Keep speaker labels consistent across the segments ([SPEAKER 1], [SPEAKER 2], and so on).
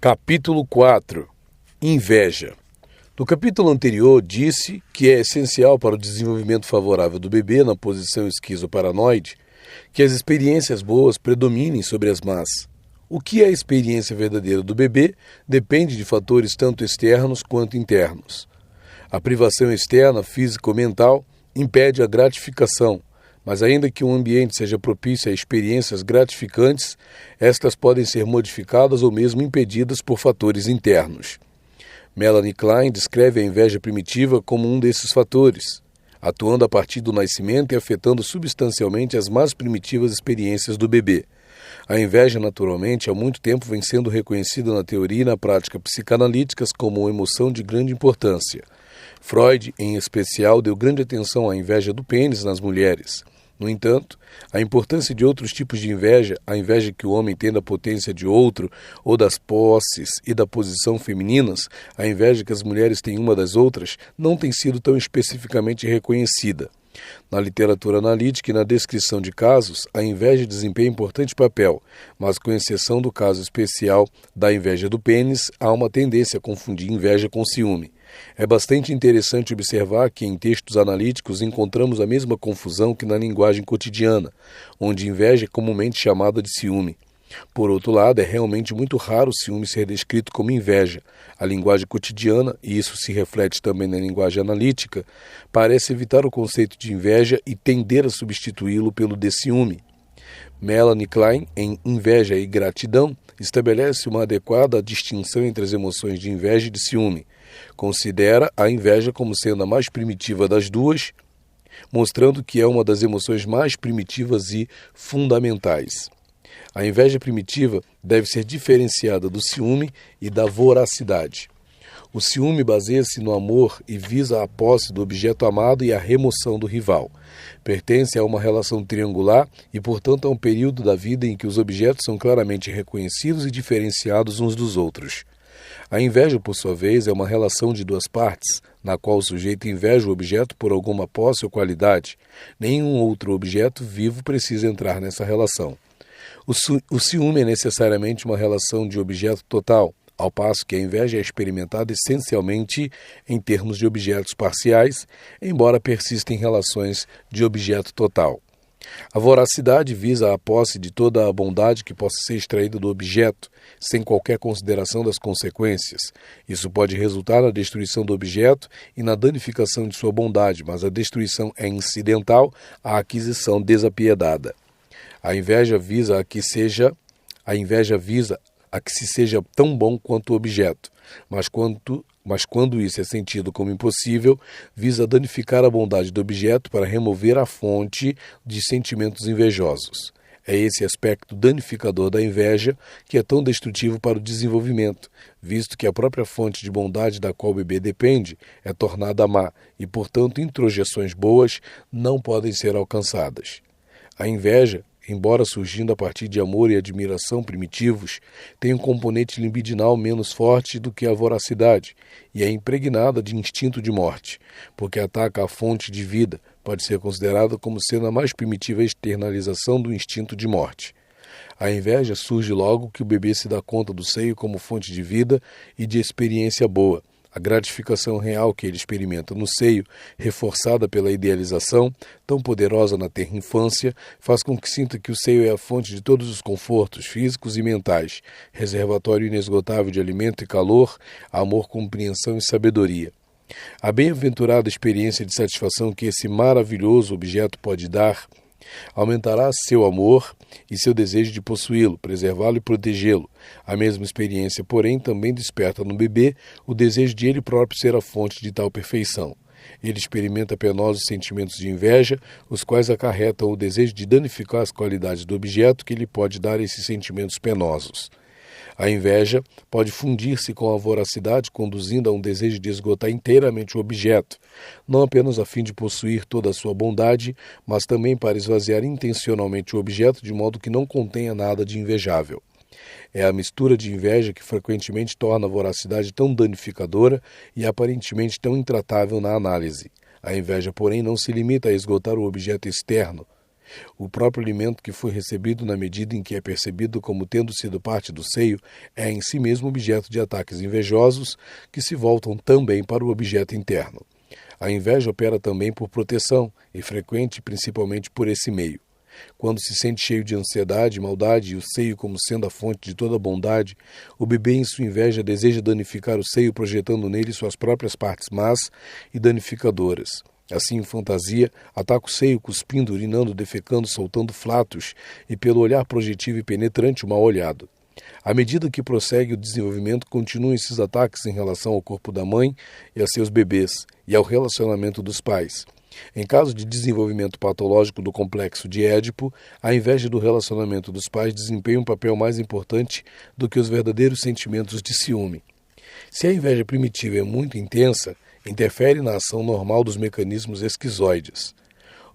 [SPEAKER 1] Capítulo 4. Inveja. No capítulo anterior, disse que é essencial para o desenvolvimento favorável do bebê na posição esquizoparanoide que as experiências boas predominem sobre as más. O que é a experiência verdadeira do bebê depende de fatores tanto externos quanto internos. A privação externa, física ou mental, impede a gratificação, mas ainda que um ambiente seja propício a experiências gratificantes, estas podem ser modificadas ou mesmo impedidas por fatores internos. Melanie Klein descreve a inveja primitiva como um desses fatores, atuando a partir do nascimento e afetando substancialmente as mais primitivas experiências do bebê. A inveja, naturalmente, há muito tempo vem sendo reconhecida na teoria e na prática psicanalíticas como uma emoção de grande importância. Freud, em especial, deu grande atenção à inveja do pênis nas mulheres. No entanto, a importância de outros tipos de inveja, a inveja que o homem tem da potência de outro, ou das posses e da posição femininas, a inveja que as mulheres têm uma das outras, não tem sido tão especificamente reconhecida. Na literatura analítica e na descrição de casos, a inveja desempenha importante papel, mas com exceção do caso especial da inveja do pênis, há uma tendência a confundir inveja com ciúme. É bastante interessante observar que em textos analíticos encontramos a mesma confusão que na linguagem cotidiana, onde inveja é comumente chamada de ciúme. Por outro lado, é realmente muito raro o ciúme ser descrito como inveja. A linguagem cotidiana, e isso se reflete também na linguagem analítica, parece evitar o conceito de inveja e tender a substituí-lo pelo de ciúme. Melanie Klein, em Inveja e Gratidão, estabelece uma adequada distinção entre as emoções de inveja e de ciúme. Considera a inveja como sendo a mais primitiva das duas, mostrando que é uma das emoções mais primitivas e fundamentais. A inveja primitiva deve ser diferenciada do ciúme e da voracidade. O ciúme baseia-se no amor e visa a posse do objeto amado e a remoção do rival. Pertence a uma relação triangular e, portanto, a um período da vida em que os objetos são claramente reconhecidos e diferenciados uns dos outros. A inveja, por sua vez, é uma relação de duas partes, na qual o sujeito inveja o objeto por alguma posse ou qualidade. Nenhum outro objeto vivo precisa entrar nessa relação. O ciúme é necessariamente uma relação de objeto total, ao passo que a inveja é experimentada essencialmente em termos de objetos parciais, embora persistam em relações de objeto total. A voracidade visa a posse de toda a bondade que possa ser extraída do objeto, sem qualquer consideração das consequências. Isso pode resultar na destruição do objeto e na danificação de sua bondade, mas a destruição é incidental à aquisição desapiedada. A inveja visa a que se seja tão bom quanto o objeto, mas quando isso é sentido como impossível, visa danificar a bondade do objeto para remover a fonte de sentimentos invejosos. É esse aspecto danificador da inveja que é tão destrutivo para o desenvolvimento, visto que a própria fonte de bondade da qual o bebê depende é tornada má e, portanto, introjeções boas não podem ser alcançadas. A inveja, embora surgindo a partir de amor e admiração primitivos, tem um componente libidinal menos forte do que a voracidade e é impregnada de instinto de morte, porque ataca a fonte de vida, pode ser considerada como sendo a mais primitiva externalização do instinto de morte. A inveja surge logo que o bebê se dá conta do seio como fonte de vida e de experiência boa. A gratificação real que ele experimenta no seio, reforçada pela idealização, tão poderosa na tenra infância, faz com que sinta que o seio é a fonte de todos os confortos físicos e mentais, reservatório inesgotável de alimento e calor, amor, compreensão e sabedoria. A bem-aventurada experiência de satisfação que esse maravilhoso objeto pode dar aumentará seu amor e seu desejo de possuí-lo, preservá-lo e protegê-lo. A mesma experiência, porém, também desperta no bebê o desejo de ele próprio ser a fonte de tal perfeição. Ele experimenta penosos sentimentos de inveja, os quais acarretam o desejo de danificar as qualidades do objeto que lhe pode dar esses sentimentos penosos. A inveja pode fundir-se com a voracidade, conduzindo a um desejo de esgotar inteiramente o objeto, não apenas a fim de possuir toda a sua bondade, mas também para esvaziar intencionalmente o objeto de modo que não contenha nada de invejável. É a mistura de inveja que frequentemente torna a voracidade tão danificadora e aparentemente tão intratável na análise. A inveja, porém, não se limita a esgotar o objeto externo. O próprio alimento que foi recebido na medida em que é percebido como tendo sido parte do seio é em si mesmo objeto de ataques invejosos que se voltam também para o objeto interno. A inveja opera também por proteção e frequente principalmente por esse meio. Quando se sente cheio de ansiedade, maldade e o seio como sendo a fonte de toda bondade, o bebê em sua inveja deseja danificar o seio projetando nele suas próprias partes más e danificadoras. Assim, em fantasia, ataca o seio cuspindo, urinando, defecando, soltando flatos e pelo olhar projetivo e penetrante o mal olhado. À medida que prossegue o desenvolvimento, continuam esses ataques em relação ao corpo da mãe e a seus bebês e ao relacionamento dos pais. Em caso de desenvolvimento patológico do complexo de Édipo, a inveja do relacionamento dos pais desempenha um papel mais importante do que os verdadeiros sentimentos de ciúme. Se a inveja primitiva é muito intensa, interfere na ação normal dos mecanismos esquizoides.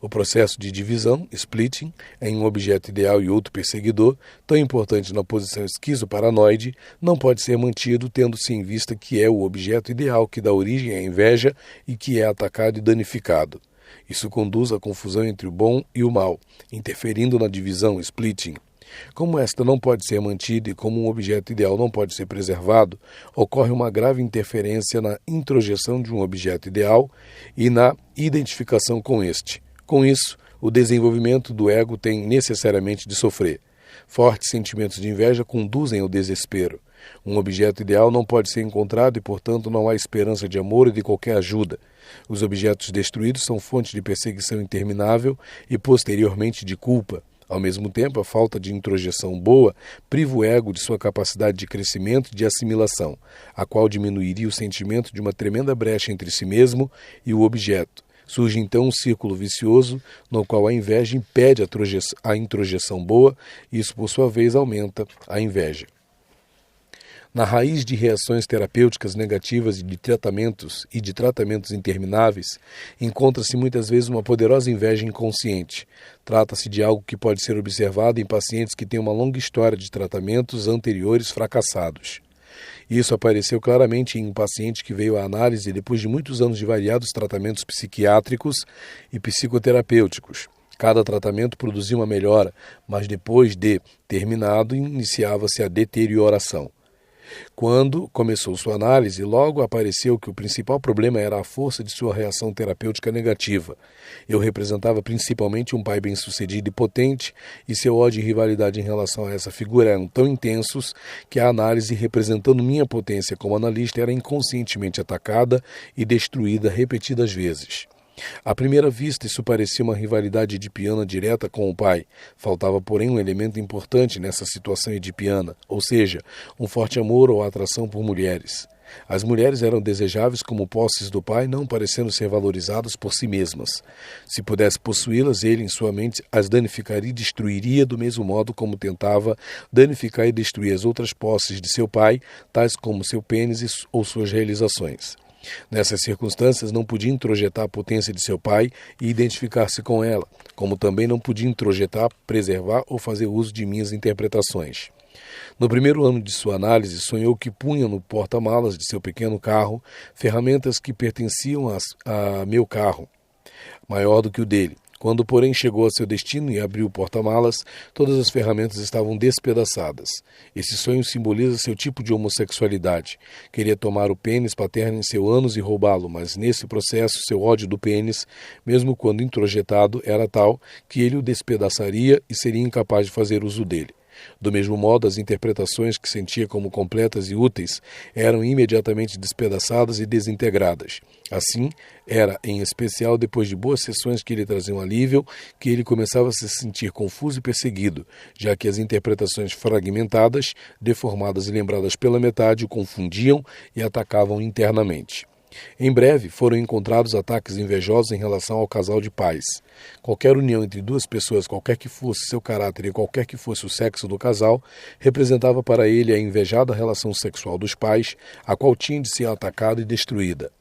[SPEAKER 1] O processo de divisão, splitting, em um objeto ideal e outro perseguidor, tão importante na posição esquizoparanoide, não pode ser mantido tendo-se em vista que é o objeto ideal que dá origem à inveja e que é atacado e danificado. Isso conduz à confusão entre o bom e o mal, interferindo na divisão, splitting. Como esta não pode ser mantida e como um objeto ideal não pode ser preservado, ocorre uma grave interferência na introjeção de um objeto ideal e na identificação com este. Com isso, o desenvolvimento do ego tem necessariamente de sofrer. Fortes sentimentos de inveja conduzem ao desespero. Um objeto ideal não pode ser encontrado e, portanto, não há esperança de amor e de qualquer ajuda. Os objetos destruídos são fonte de perseguição interminável e, posteriormente, de culpa. Ao mesmo tempo, a falta de introjeção boa priva o ego de sua capacidade de crescimento e de assimilação, a qual diminuiria o sentimento de uma tremenda brecha entre si mesmo e o objeto. Surge então um círculo vicioso no qual a inveja impede a introjeção boa e isso, por sua vez, aumenta a inveja. Na raiz de reações terapêuticas negativas e de tratamentos intermináveis, encontra-se muitas vezes uma poderosa inveja inconsciente. Trata-se de algo que pode ser observado em pacientes que têm uma longa história de tratamentos anteriores fracassados. Isso apareceu claramente em um paciente que veio à análise depois de muitos anos de variados tratamentos psiquiátricos e psicoterapêuticos. Cada tratamento produzia uma melhora, mas depois de terminado, iniciava-se a deterioração. Quando começou sua análise, logo apareceu que o principal problema era a força de sua reação terapêutica negativa. Eu representava principalmente um pai bem-sucedido e potente, e seu ódio e rivalidade em relação a essa figura eram tão intensos que a análise, representando minha potência como analista, era inconscientemente atacada e destruída repetidas vezes. À primeira vista, isso parecia uma rivalidade edipiana direta com o pai. Faltava, porém, um elemento importante nessa situação edipiana, ou seja, um forte amor ou atração por mulheres. As mulheres eram desejáveis como posses do pai, não parecendo ser valorizadas por si mesmas. Se pudesse possuí-las, ele, em sua mente, as danificaria e destruiria do mesmo modo como tentava danificar e destruir as outras posses de seu pai, tais como seu pênis ou suas realizações. Nessas circunstâncias, não podia introjetar a potência de seu pai e identificar-se com ela, como também não podia introjetar, preservar ou fazer uso de minhas interpretações. No primeiro ano de sua análise, sonhou que punha no porta-malas de seu pequeno carro ferramentas que pertenciam a meu carro, maior do que o dele. Quando, porém, chegou a seu destino e abriu o porta-malas, todas as ferramentas estavam despedaçadas. Esse sonho simboliza seu tipo de homossexualidade. Queria tomar o pênis paterno em seu ânus e roubá-lo, mas nesse processo seu ódio do pênis, mesmo quando introjetado, era tal que ele o despedaçaria e seria incapaz de fazer uso dele. Do mesmo modo, as interpretações que sentia como completas e úteis eram imediatamente despedaçadas e desintegradas. Assim, era, em especial, depois de boas sessões que lhe traziam alívio, que ele começava a se sentir confuso e perseguido, já que as interpretações fragmentadas, deformadas e lembradas pela metade o confundiam e atacavam internamente. Em breve, foram encontrados ataques invejosos em relação ao casal de pais. Qualquer união entre duas pessoas, qualquer que fosse seu caráter e qualquer que fosse o sexo do casal, representava para ele a invejada relação sexual dos pais, a qual tinha de ser atacada e destruída.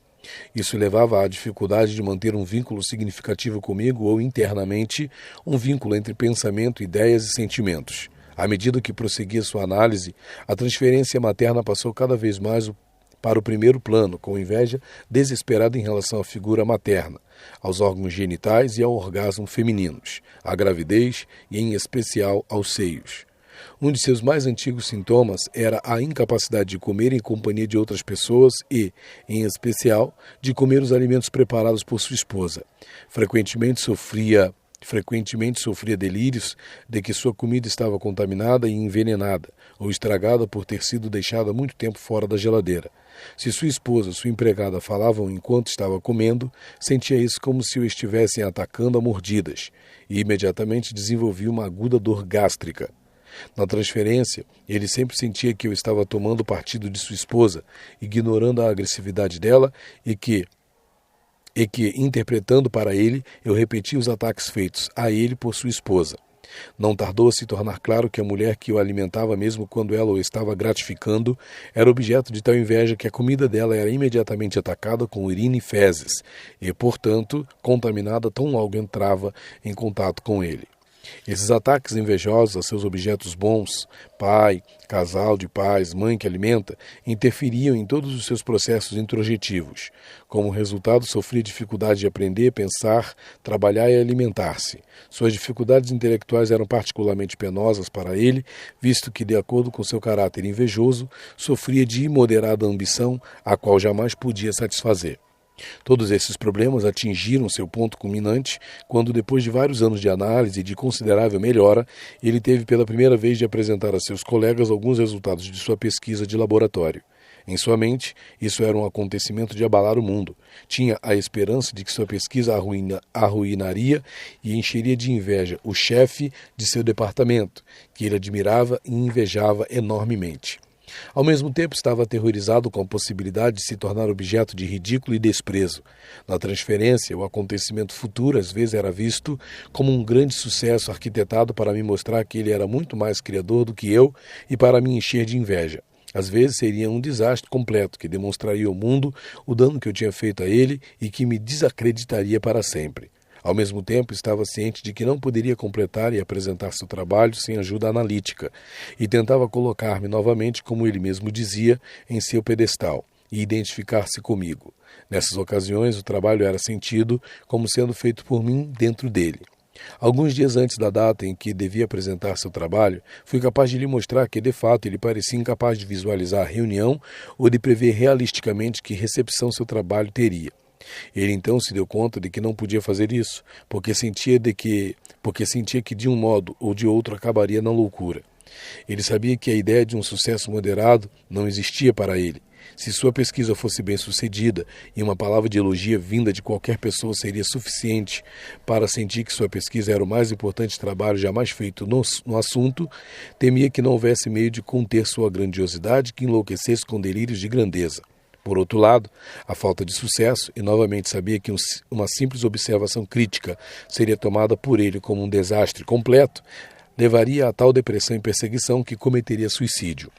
[SPEAKER 1] Isso levava à dificuldade de manter um vínculo significativo comigo ou, internamente, um vínculo entre pensamento, ideias e sentimentos. À medida que prosseguia sua análise, a transferência materna passou cada vez mais para o primeiro plano, com inveja desesperada em relação à figura materna, aos órgãos genitais e ao orgasmo femininos, à gravidez e, em especial, aos seios. Um de seus mais antigos sintomas era a incapacidade de comer em companhia de outras pessoas e, em especial, de comer os alimentos preparados por sua esposa. Frequentemente sofria delírios de que sua comida estava contaminada e envenenada, ou estragada por ter sido deixada muito tempo fora da geladeira. Se sua esposa, sua empregada falavam enquanto estava comendo, sentia isso como se o estivessem atacando a mordidas, e imediatamente desenvolvia uma aguda dor gástrica. Na transferência, ele sempre sentia que eu estava tomando partido de sua esposa, ignorando a agressividade dela e que, interpretando para ele, eu repetia os ataques feitos a ele por sua esposa. Não tardou a se tornar claro que a mulher que o alimentava, mesmo quando ela o estava gratificando, era objeto de tal inveja que a comida dela era imediatamente atacada com urina e fezes, e, portanto, contaminada tão logo entrava em contato com ele. Esses ataques invejosos a seus objetos bons, pai, casal de pais, mãe que alimenta, interferiam em todos os seus processos introjetivos. Como resultado, sofria dificuldade de aprender, pensar, trabalhar e alimentar-se. Suas dificuldades intelectuais eram particularmente penosas para ele, visto que, de acordo com seu caráter invejoso, sofria de imoderada ambição, a qual jamais podia satisfazer. Todos esses problemas atingiram seu ponto culminante quando, depois de vários anos de análise e de considerável melhora, ele teve pela primeira vez de apresentar a seus colegas alguns resultados de sua pesquisa de laboratório. Em sua mente, isso era um acontecimento de abalar o mundo. Tinha a esperança de que sua pesquisa arruinaria e encheria de inveja o chefe de seu departamento, que ele admirava e invejava enormemente. Ao mesmo tempo, estava aterrorizado com a possibilidade de se tornar objeto de ridículo e desprezo. Na transferência, o acontecimento futuro às vezes era visto como um grande sucesso arquitetado para me mostrar que ele era muito mais criador do que eu e para me encher de inveja. Às vezes seria um desastre completo que demonstraria ao mundo o dano que eu tinha feito a ele e que me desacreditaria para sempre. Ao mesmo tempo, estava ciente de que não poderia completar e apresentar seu trabalho sem ajuda analítica, e tentava colocar-me novamente, como ele mesmo dizia, em seu pedestal, e identificar-se comigo. Nessas ocasiões, o trabalho era sentido como sendo feito por mim dentro dele. Alguns dias antes da data em que devia apresentar seu trabalho, fui capaz de lhe mostrar que, de fato, ele parecia incapaz de visualizar a reunião ou de prever realisticamente que recepção seu trabalho teria. Ele então se deu conta de que não podia fazer isso, porque sentia que de um modo ou de outro acabaria na loucura. Ele sabia que a ideia de um sucesso moderado não existia para ele. Se sua pesquisa fosse bem sucedida e uma palavra de elogio vinda de qualquer pessoa seria suficiente para sentir que sua pesquisa era o mais importante trabalho jamais feito no assunto, temia que não houvesse meio de conter sua grandiosidade que enlouquecesse com delírios de grandeza. Por outro lado, a falta de sucesso, e novamente sabia que uma simples observação crítica seria tomada por ele como um desastre completo, levaria a tal depressão e perseguição que cometeria suicídio.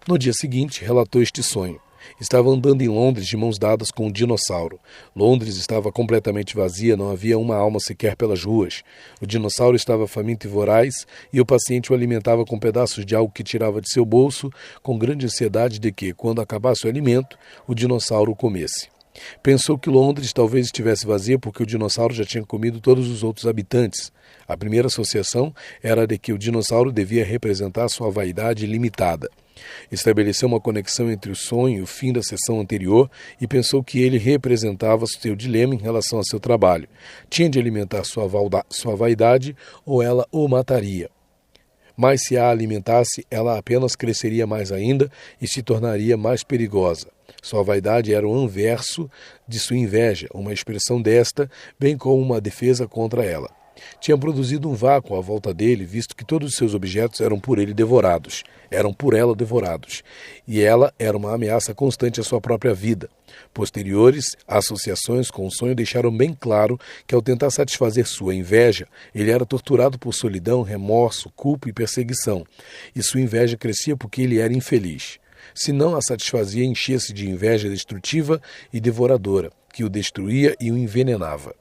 [SPEAKER 1] No dia seguinte, relatou este sonho. Estava andando em Londres de mãos dadas com um dinossauro. Londres estava completamente vazia, não havia uma alma sequer pelas ruas. O dinossauro estava faminto e voraz, e o paciente o alimentava com pedaços de algo que tirava de seu bolso, com grande ansiedade de que, quando acabasse o alimento, o dinossauro o comesse. Pensou que Londres talvez estivesse vazia porque o dinossauro já tinha comido todos os outros habitantes. A primeira associação era de que o dinossauro devia representar sua vaidade limitada. Estabeleceu uma conexão entre o sonho e o fim da sessão anterior e pensou que ele representava seu dilema em relação a seu trabalho. Tinha de alimentar sua vaidade ou ela o mataria. Mas se a alimentasse, ela apenas cresceria mais ainda e se tornaria mais perigosa. Sua vaidade era o anverso de sua inveja, uma expressão desta, bem como uma defesa contra ela. Tinha produzido um vácuo à volta dele, visto que todos os seus objetos eram por ele devorados, eram por ela devorados, e ela era uma ameaça constante à sua própria vida. Posteriores associações com o sonho deixaram bem claro que, ao tentar satisfazer sua inveja, ele era torturado por solidão, remorso, culpa e perseguição, e sua inveja crescia porque ele era infeliz. Se não a satisfazia, enchia-se de inveja destrutiva e devoradora, que o destruía e o envenenava.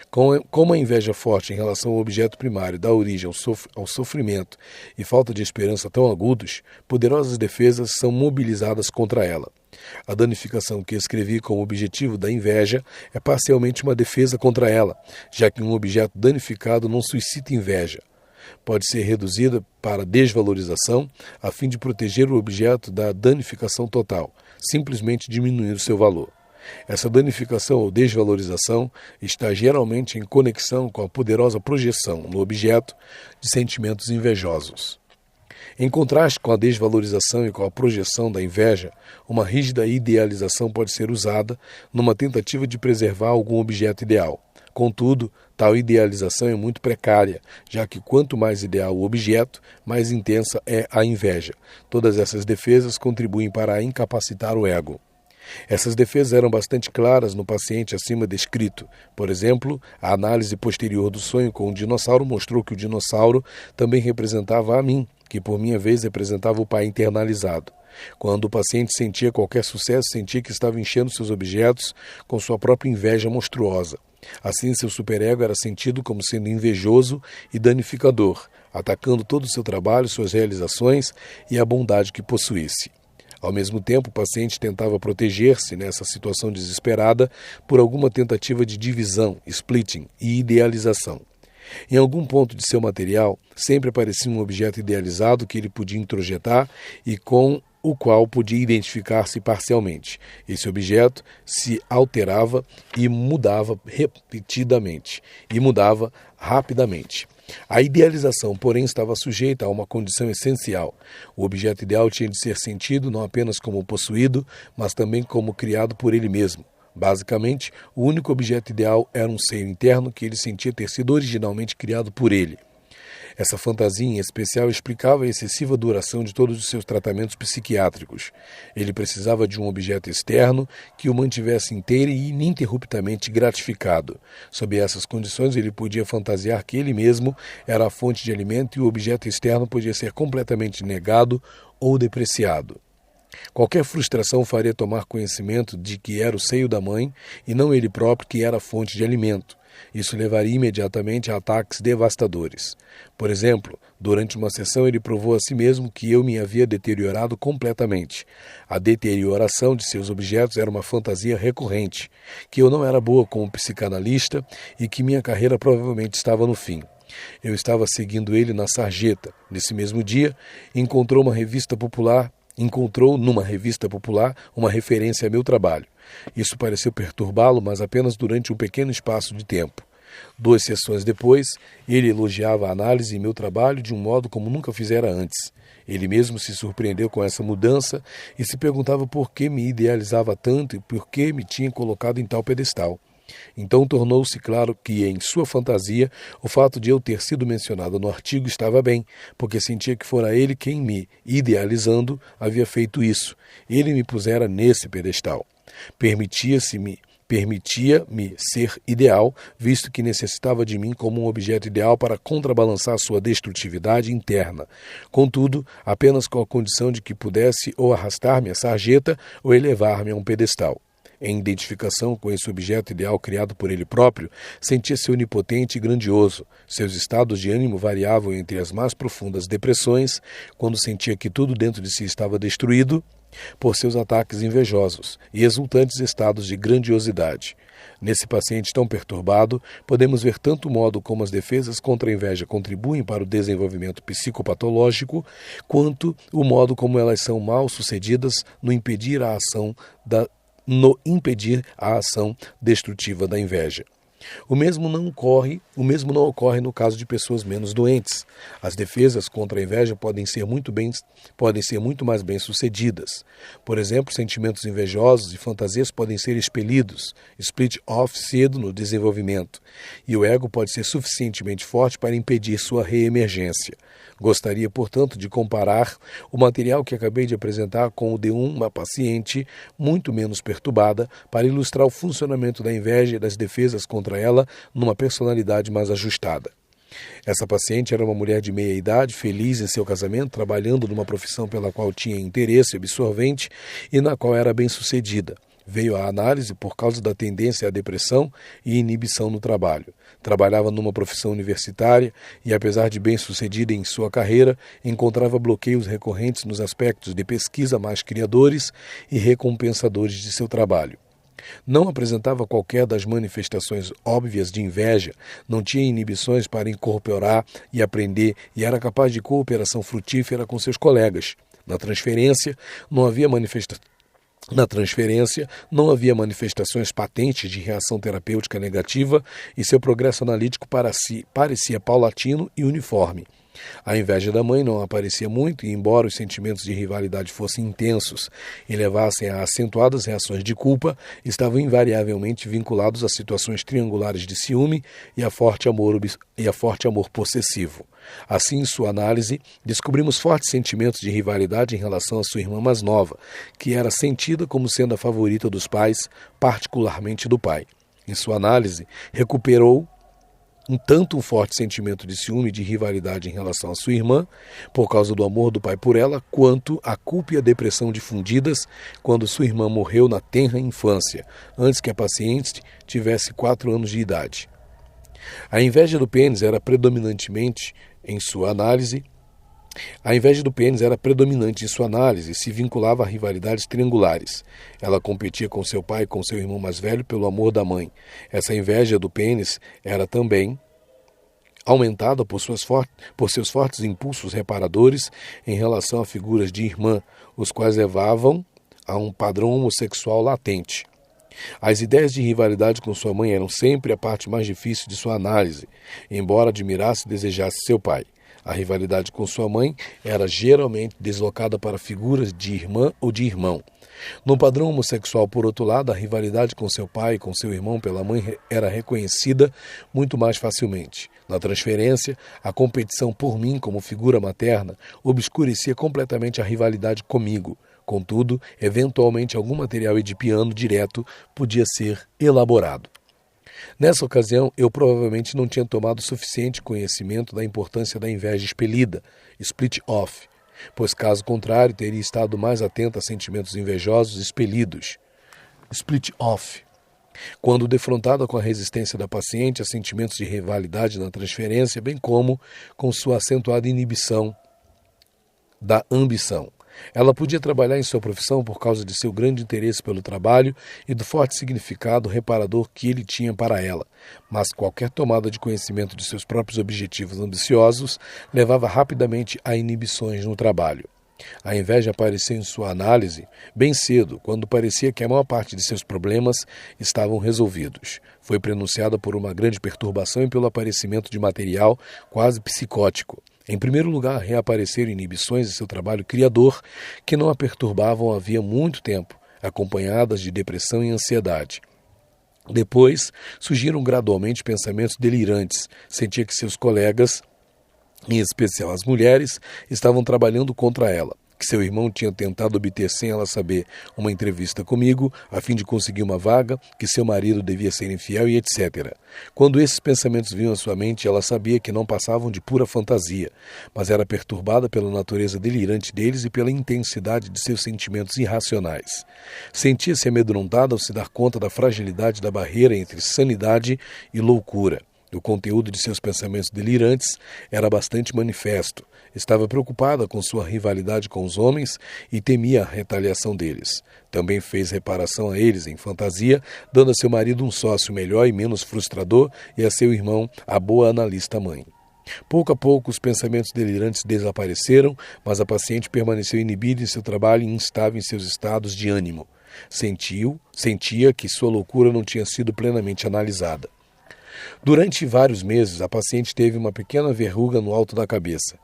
[SPEAKER 1] Como a inveja forte em relação ao objeto primário dá origem ao sofrimento e falta de esperança tão agudos, poderosas defesas são mobilizadas contra ela. A danificação que escrevi como objetivo da inveja é parcialmente uma defesa contra ela, já que um objeto danificado não suscita inveja. Pode ser reduzida para desvalorização a fim de proteger o objeto da danificação total, simplesmente diminuir o seu valor. Essa danificação ou desvalorização está geralmente em conexão com a poderosa projeção no objeto de sentimentos invejosos. Em contraste com a desvalorização e com a projeção da inveja, uma rígida idealização pode ser usada numa tentativa de preservar algum objeto ideal. Contudo, tal idealização é muito precária, já que quanto mais ideal o objeto, mais intensa é a inveja. Todas essas defesas contribuem para incapacitar o ego. Essas defesas eram bastante claras no paciente acima descrito. Por exemplo, a análise posterior do sonho com o dinossauro mostrou que o dinossauro também representava a mim, que por minha vez representava o pai internalizado. Quando o paciente sentia qualquer sucesso, sentia que estava enchendo seus objetos com sua própria inveja monstruosa. Assim, seu superego era sentido como sendo invejoso e danificador, atacando todo o seu trabalho, suas realizações e a bondade que possuísse. Ao mesmo tempo, o paciente tentava proteger-se nessa situação desesperada por alguma tentativa de divisão, splitting e idealização. Em algum ponto de seu material, sempre aparecia um objeto idealizado que ele podia introjetar e com o qual podia identificar-se parcialmente. Esse objeto se alterava e mudava repetidamente, e mudava rapidamente. A idealização, porém, estava sujeita a uma condição essencial. O objeto ideal tinha de ser sentido não apenas como possuído, mas também como criado por ele mesmo. Basicamente, o único objeto ideal era um seio interno que ele sentia ter sido originalmente criado por ele. Essa fantasia em especial explicava a excessiva duração de todos os seus tratamentos psiquiátricos. Ele precisava de um objeto externo que o mantivesse inteiro e ininterruptamente gratificado. Sob essas condições, ele podia fantasiar que ele mesmo era a fonte de alimento e o objeto externo podia ser completamente negado ou depreciado. Qualquer frustração faria tomar conhecimento de que era o seio da mãe e não ele próprio que era a fonte de alimento. Isso levaria imediatamente a ataques devastadores. Por exemplo, durante uma sessão ele provou a si mesmo que eu me havia deteriorado completamente. A deterioração de seus objetos era uma fantasia recorrente, que eu não era boa como psicanalista e que minha carreira provavelmente estava no fim. Eu estava seguindo ele na sarjeta. Nesse mesmo dia, encontrou numa revista popular uma referência a meu trabalho. Isso pareceu perturbá-lo, mas apenas durante um pequeno espaço de tempo. 2 sessões depois, ele elogiava a análise e meu trabalho de um modo como nunca fizera antes. Ele mesmo se surpreendeu com essa mudança e se perguntava por que me idealizava tanto e por que me tinha colocado em tal pedestal. Então tornou-se claro que, em sua fantasia, o fato de eu ter sido mencionado no artigo estava bem, porque sentia que fora ele quem me, idealizando, havia feito isso. Ele me pusera nesse pedestal. Permitia-me ser ideal, visto que necessitava de mim como um objeto ideal para contrabalançar sua destrutividade interna. Contudo, apenas com a condição de que pudesse ou arrastar-me à sarjeta ou elevar-me a um pedestal. Em identificação com esse objeto ideal criado por ele próprio, sentia-se onipotente e grandioso. Seus estados de ânimo variavam entre as mais profundas depressões, quando sentia que tudo dentro de si estava destruído, por seus ataques invejosos, e exultantes estados de grandiosidade. Nesse paciente tão perturbado, podemos ver tanto o modo como as defesas contra a inveja contribuem para o desenvolvimento psicopatológico, quanto o modo como elas são mal sucedidas no impedir a ação destrutiva da inveja. O mesmo não ocorre no caso de pessoas menos doentes. As defesas contra a inveja podem ser muito mais bem sucedidas. Por exemplo, sentimentos invejosos e fantasias podem ser expelidos, split off cedo no desenvolvimento, e o ego pode ser suficientemente forte para impedir sua reemergência. Gostaria, portanto, de comparar o material que acabei de apresentar com o de uma paciente muito menos perturbada para ilustrar o funcionamento da inveja e das defesas contra ela numa personalidade mais ajustada. Essa paciente era uma mulher de meia idade, feliz em seu casamento, trabalhando numa profissão pela qual tinha interesse absorvente e na qual era bem-sucedida. Veio à análise por causa da tendência à depressão e inibição no trabalho. Trabalhava numa profissão universitária e, apesar de bem-sucedida em sua carreira, encontrava bloqueios recorrentes nos aspectos de pesquisa mais criadores e recompensadores de seu trabalho. Não apresentava qualquer das manifestações óbvias de inveja, não tinha inibições para incorporar e aprender e era capaz de cooperação frutífera com seus colegas. Na transferência, não havia manifestações patentes de reação terapêutica negativa e seu progresso analítico parecia paulatino e uniforme. A inveja da mãe não aparecia muito e, embora os sentimentos de rivalidade fossem intensos e levassem a acentuadas reações de culpa, estavam invariavelmente vinculados a situações triangulares de ciúme e a forte amor possessivo. Assim, em sua análise, descobrimos fortes sentimentos de rivalidade em relação à sua irmã mais nova, que era sentida como sendo a favorita dos pais, particularmente do pai. Em sua análise, recuperou tanto um forte sentimento de ciúme e de rivalidade em relação à sua irmã, por causa do amor do pai por ela, quanto a culpa e a depressão difundidas quando sua irmã morreu na tenra infância, antes que a paciente tivesse 4 anos de idade. A inveja do pênis era predominante em sua análise e se vinculava a rivalidades triangulares. Ela competia com seu pai e com seu irmão mais velho pelo amor da mãe. Essa inveja do pênis era também aumentada por seus fortes impulsos reparadores em relação a figuras de irmã, os quais levavam a um padrão homossexual latente. As ideias de rivalidade com sua mãe eram sempre a parte mais difícil de sua análise, embora admirasse e desejasse seu pai. A rivalidade com sua mãe era geralmente deslocada para figuras de irmã ou de irmão. No padrão homossexual, por outro lado, a rivalidade com seu pai e com seu irmão pela mãe era reconhecida muito mais facilmente. Na transferência, a competição por mim como figura materna obscurecia completamente a rivalidade comigo. Contudo, eventualmente algum material edipiano direto podia ser elaborado. Nessa ocasião, eu provavelmente não tinha tomado suficiente conhecimento da importância da inveja expelida, split off, pois caso contrário teria estado mais atento a sentimentos invejosos expelidos, split off. Quando defrontada com a resistência da paciente a sentimentos de rivalidade na transferência, bem como com sua acentuada inibição da ambição. Ela podia trabalhar em sua profissão por causa de seu grande interesse pelo trabalho e do forte significado reparador que ele tinha para ela, mas qualquer tomada de conhecimento de seus próprios objetivos ambiciosos levava rapidamente a inibições no trabalho. A inveja apareceu em sua análise bem cedo, quando parecia que a maior parte de seus problemas estavam resolvidos. Foi prenunciada por uma grande perturbação e pelo aparecimento de material quase psicótico. Em primeiro lugar, reapareceram inibições em seu trabalho criador que não a perturbavam havia muito tempo, acompanhadas de depressão e ansiedade. Depois, surgiram gradualmente pensamentos delirantes. Sentia que seus colegas, em especial as mulheres, estavam trabalhando contra ela, que seu irmão tinha tentado obter sem ela saber uma entrevista comigo, a fim de conseguir uma vaga, que seu marido devia ser infiel e etc. Quando esses pensamentos vinham à sua mente, ela sabia que não passavam de pura fantasia, mas era perturbada pela natureza delirante deles e pela intensidade de seus sentimentos irracionais. Sentia-se amedrontada ao se dar conta da fragilidade da barreira entre sanidade e loucura. O conteúdo de seus pensamentos delirantes era bastante manifesto. Estava preocupada com sua rivalidade com os homens e temia a retaliação deles. Também fez reparação a eles em fantasia, dando a seu marido um sócio melhor e menos frustrador e a seu irmão a boa analista mãe. Pouco a pouco os pensamentos delirantes desapareceram, mas a paciente permaneceu inibida em seu trabalho e instável em seus estados de ânimo. Sentia que sua loucura não tinha sido plenamente analisada. Durante vários meses, a paciente teve uma pequena verruga no alto da cabeça.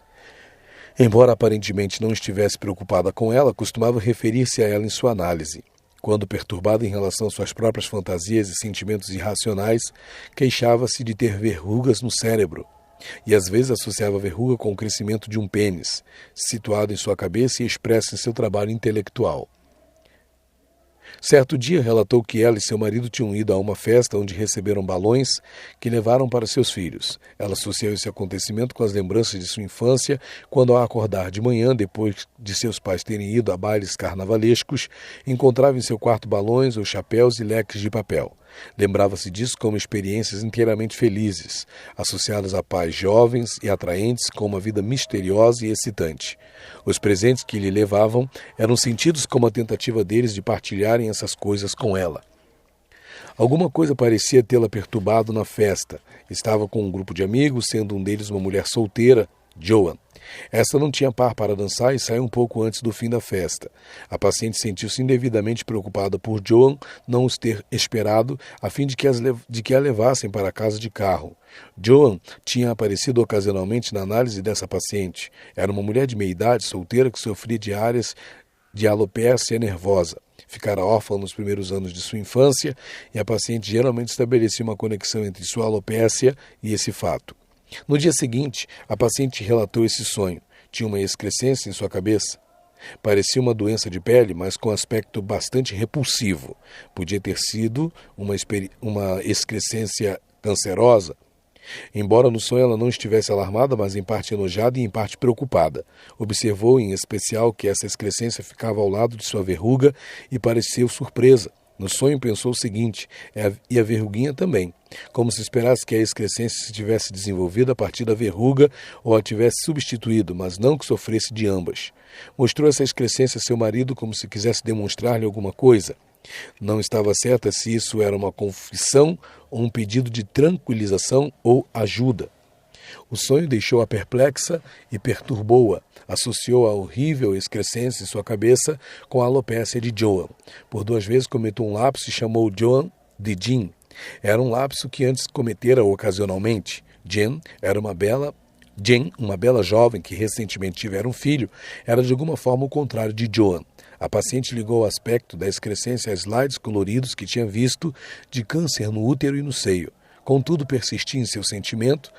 [SPEAKER 1] Embora aparentemente não estivesse preocupada com ela, costumava referir-se a ela em sua análise. Quando perturbada em relação às suas próprias fantasias e sentimentos irracionais, queixava-se de ter verrugas no cérebro. E às vezes associava a verruga com o crescimento de um pênis, situado em sua cabeça e expresso em seu trabalho intelectual. Certo dia relatou que ela e seu marido tinham ido a uma festa onde receberam balões que levaram para seus filhos. Ela associou esse acontecimento com as lembranças de sua infância, quando ao acordar de manhã, depois de seus pais terem ido a bailes carnavalescos, encontrava em seu quarto balões ou chapéus e leques de papel. Lembrava-se disso como experiências inteiramente felizes, associadas a pais jovens e atraentes com uma vida misteriosa e excitante. Os presentes que lhe levavam eram sentidos como a tentativa deles de partilharem essas coisas com ela. Alguma coisa parecia tê-la perturbado na festa. Estava com um grupo de amigos, sendo um deles uma mulher solteira, Joan. Esta não tinha par para dançar e saiu um pouco antes do fim da festa. A paciente sentiu-se indevidamente preocupada por Joan não os ter esperado a fim de que a levassem para a casa de carro. Joan tinha aparecido ocasionalmente na análise dessa paciente. Era uma mulher de meia-idade, solteira, que sofria de áreas de alopécia nervosa. Ficara órfã nos primeiros anos de sua infância e a paciente geralmente estabelecia uma conexão entre sua alopécia e esse fato. No dia seguinte, a paciente relatou esse sonho. Tinha uma excrescência em sua cabeça. Parecia uma doença de pele, mas com aspecto bastante repulsivo. Podia ter sido uma excrescência cancerosa. Embora no sonho ela não estivesse alarmada, mas em parte enojada e em parte preocupada. Observou em especial que essa excrescência ficava ao lado de sua verruga e pareceu surpresa. No sonho pensou o seguinte, e a verruguinha também, como se esperasse que a excrescência se tivesse desenvolvido a partir da verruga ou a tivesse substituído, mas não que sofresse de ambas. Mostrou essa excrescência a seu marido como se quisesse demonstrar-lhe alguma coisa. Não estava certa se isso era uma confissão ou um pedido de tranquilização ou ajuda. O sonho deixou-a perplexa e perturbou-a. Associou a horrível excrescência em sua cabeça com a alopécia de Joan. Por 2 vezes cometeu um lapso e chamou Joan de Jean. Era um lapso que antes cometera ocasionalmente. Jean, uma bela jovem que recentemente tivera um filho, era de alguma forma o contrário de Joan. A paciente ligou o aspecto da excrescência a slides coloridos que tinha visto de câncer no útero e no seio. Contudo, persistia em seu sentimento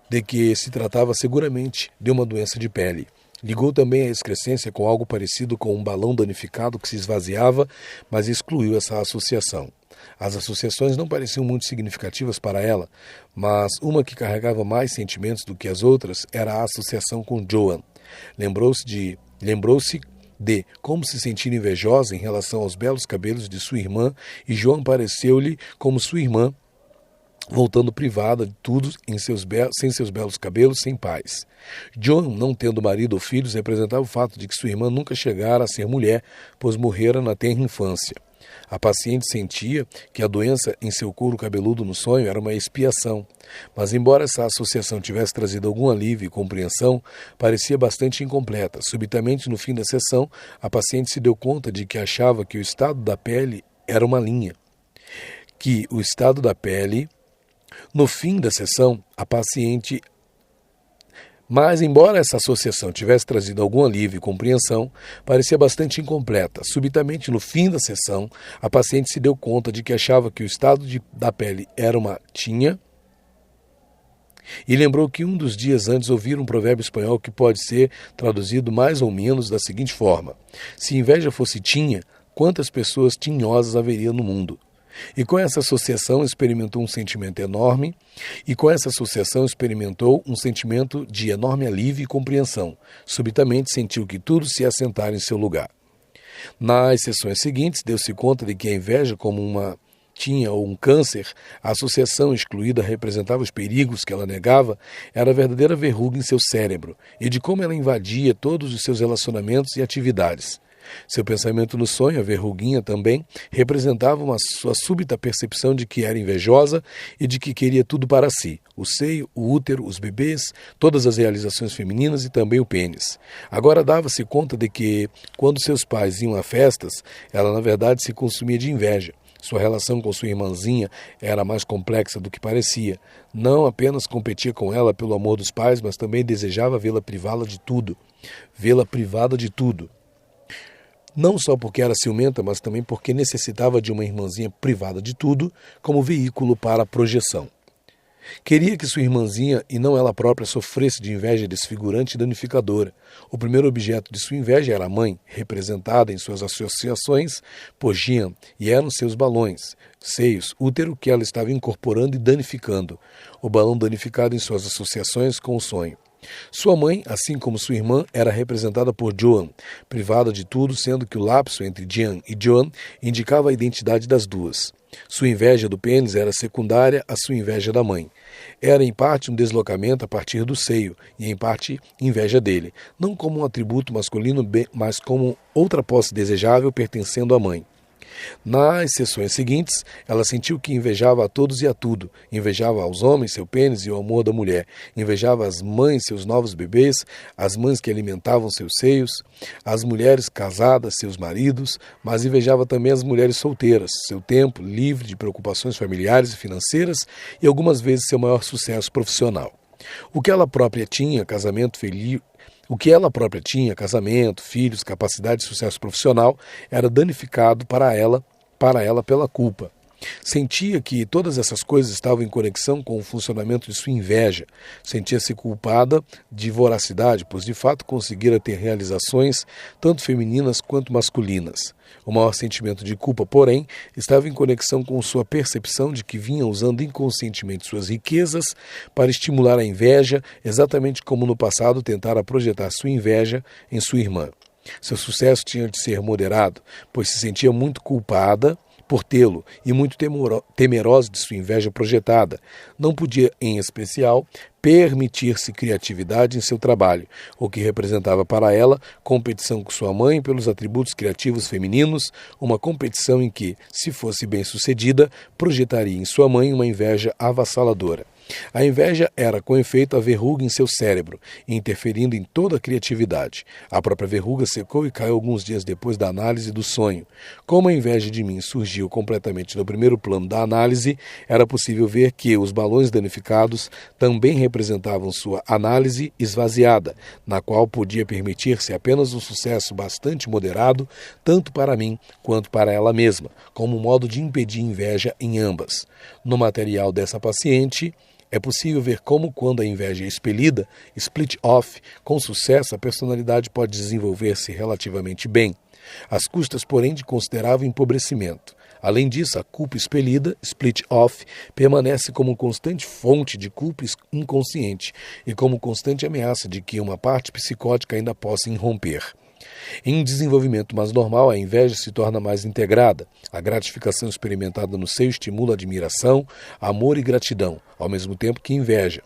[SPEAKER 1] de que se tratava seguramente de uma doença de pele. Ligou também a excrescência com algo parecido com um balão danificado que se esvaziava, mas excluiu essa associação. As associações não pareciam muito significativas para ela, mas uma que carregava mais sentimentos do que as outras era a associação com Joan. Lembrou-se de como se sentir invejosa em relação aos belos cabelos de sua irmã, e Joan pareceu-lhe como sua irmã, voltando privada de tudo sem seus belos cabelos, sem paz. Joan, não tendo marido ou filhos, representava o fato de que sua irmã nunca chegara a ser mulher, pois morrera na tenra infância. A paciente sentia que a doença em seu couro cabeludo no sonho era uma expiação, mas embora essa associação tivesse trazido algum alívio e compreensão, parecia bastante incompleta. Subitamente, no fim da sessão, a paciente se deu conta de que achava que o estado da pele era uma linha. No fim da sessão, a paciente... Mas, embora essa associação tivesse trazido algum alívio e compreensão, parecia bastante incompleta. Subitamente, no fim da sessão, a paciente se deu conta de que achava que o estado da pele era uma tinha e lembrou que um dos dias antes ouvira um provérbio espanhol que pode ser traduzido mais ou menos da seguinte forma: se inveja fosse tinha, quantas pessoas tinhosas haveria no mundo? E com essa associação experimentou um sentimento de enorme alívio e compreensão. Subitamente sentiu que tudo se assentara em seu lugar. Nas sessões seguintes, deu-se conta de que a inveja, como uma tinha ou um câncer, a associação excluída representava os perigos que ela negava, era a verdadeira verruga em seu cérebro, e de como ela invadia todos os seus relacionamentos e atividades. Seu pensamento no sonho, a verruguinha também, representava sua súbita percepção de que era invejosa e de que queria tudo para si: o seio, o útero, os bebês, todas as realizações femininas e também o pênis. Agora dava-se conta de que, quando seus pais iam a festas, ela na verdade se consumia de inveja. Sua relação com sua irmãzinha era mais complexa do que parecia. Não apenas competia com ela pelo amor dos pais, mas também desejava vê-la privada de tudo. Não só porque era ciumenta, mas também porque necessitava de uma irmãzinha privada de tudo como veículo para a projeção. Queria que sua irmãzinha e não ela própria sofresse de inveja desfigurante e danificadora. O primeiro objeto de sua inveja era a mãe, representada em suas associações por Jean, e eram seus balões, seios, útero que ela estava incorporando e danificando. O balão danificado em suas associações com o sonho. Sua mãe, assim como sua irmã, era representada por Joan, privada de tudo, sendo que o lapso entre Jean e Joan indicava a identidade das duas. Sua inveja do pênis era secundária à sua inveja da mãe. Era em parte um deslocamento a partir do seio, e em parte inveja dele, não como um atributo masculino, mas como outra posse desejável pertencendo à mãe. Nas sessões seguintes, ela sentiu que invejava a todos e a tudo. Invejava aos homens seu pênis e o amor da mulher. Invejava as mães seus novos bebês, as mães que alimentavam seus seios, as mulheres casadas, seus maridos, mas invejava também as mulheres solteiras, seu tempo livre de preocupações familiares e financeiras e algumas vezes seu maior sucesso profissional. O que ela própria tinha, casamento, filhos, capacidade de sucesso profissional, era danificado para ela pela culpa. Sentia que todas essas coisas estavam em conexão com o funcionamento de sua inveja. Sentia-se culpada de voracidade, pois de fato conseguira ter realizações tanto femininas quanto masculinas. O maior sentimento de culpa, porém, estava em conexão com sua percepção de que vinha usando inconscientemente suas riquezas para estimular a inveja, exatamente como no passado tentara projetar sua inveja em sua irmã. Seu sucesso tinha de ser moderado, pois se sentia muito culpada por tê-lo e muito temerosa de sua inveja projetada. Não podia, em especial, permitir-se criatividade em seu trabalho, o que representava para ela competição com sua mãe pelos atributos criativos femininos, uma competição em que, se fosse bem-sucedida, projetaria em sua mãe uma inveja avassaladora. A inveja era, com efeito, a verruga em seu cérebro, interferindo em toda a criatividade. A própria verruga secou e caiu alguns dias depois da análise do sonho. Como a inveja de mim surgiu completamente no primeiro plano da análise, era possível ver que os balões danificados também representavam sua análise esvaziada, na qual podia permitir-se apenas um sucesso bastante moderado, tanto para mim quanto para ela mesma, como um modo de impedir inveja em ambas. No material dessa paciente, é possível ver como, quando a inveja é expelida, split off, com sucesso, a personalidade pode desenvolver-se relativamente bem, às custas, porém, de considerável empobrecimento. Além disso, a culpa expelida, split off, permanece como constante fonte de culpa inconsciente e como constante ameaça de que uma parte psicótica ainda possa irromper. Em um desenvolvimento mais normal, a inveja se torna mais integrada. A gratificação experimentada no seio estimula admiração, amor e gratidão, ao mesmo tempo que inveja.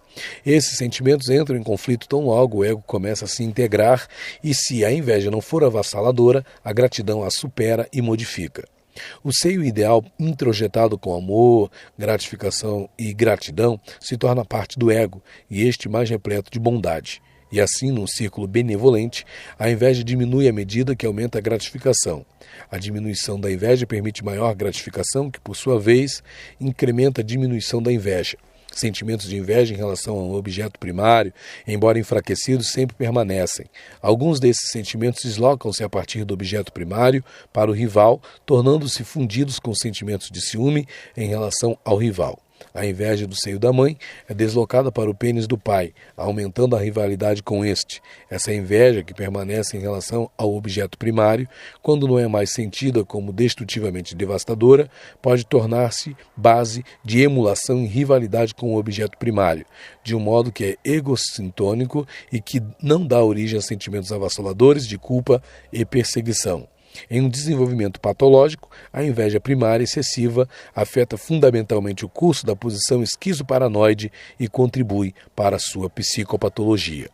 [SPEAKER 1] Esses sentimentos entram em conflito tão logo o ego começa a se integrar e, se a inveja não for avassaladora, a gratidão a supera e modifica. O seio ideal introjetado com amor, gratificação e gratidão se torna parte do ego, e este mais repleto de bondade. E assim, num círculo benevolente, a inveja diminui à medida que aumenta a gratificação. A diminuição da inveja permite maior gratificação, que, por sua vez, incrementa a diminuição da inveja. Sentimentos de inveja em relação a um objeto primário, embora enfraquecidos, sempre permanecem. Alguns desses sentimentos deslocam-se a partir do objeto primário para o rival, tornando-se fundidos com sentimentos de ciúme em relação ao rival. A inveja do seio da mãe é deslocada para o pênis do pai, aumentando a rivalidade com este. Essa inveja, que permanece em relação ao objeto primário, quando não é mais sentida como destrutivamente devastadora, pode tornar-se base de emulação e rivalidade com o objeto primário, de um modo que é egocintônico e que não dá origem a sentimentos avassaladores de culpa e perseguição. Em um desenvolvimento patológico, a inveja primária excessiva afeta fundamentalmente o curso da posição esquizoparanoide e contribui para a sua psicopatologia.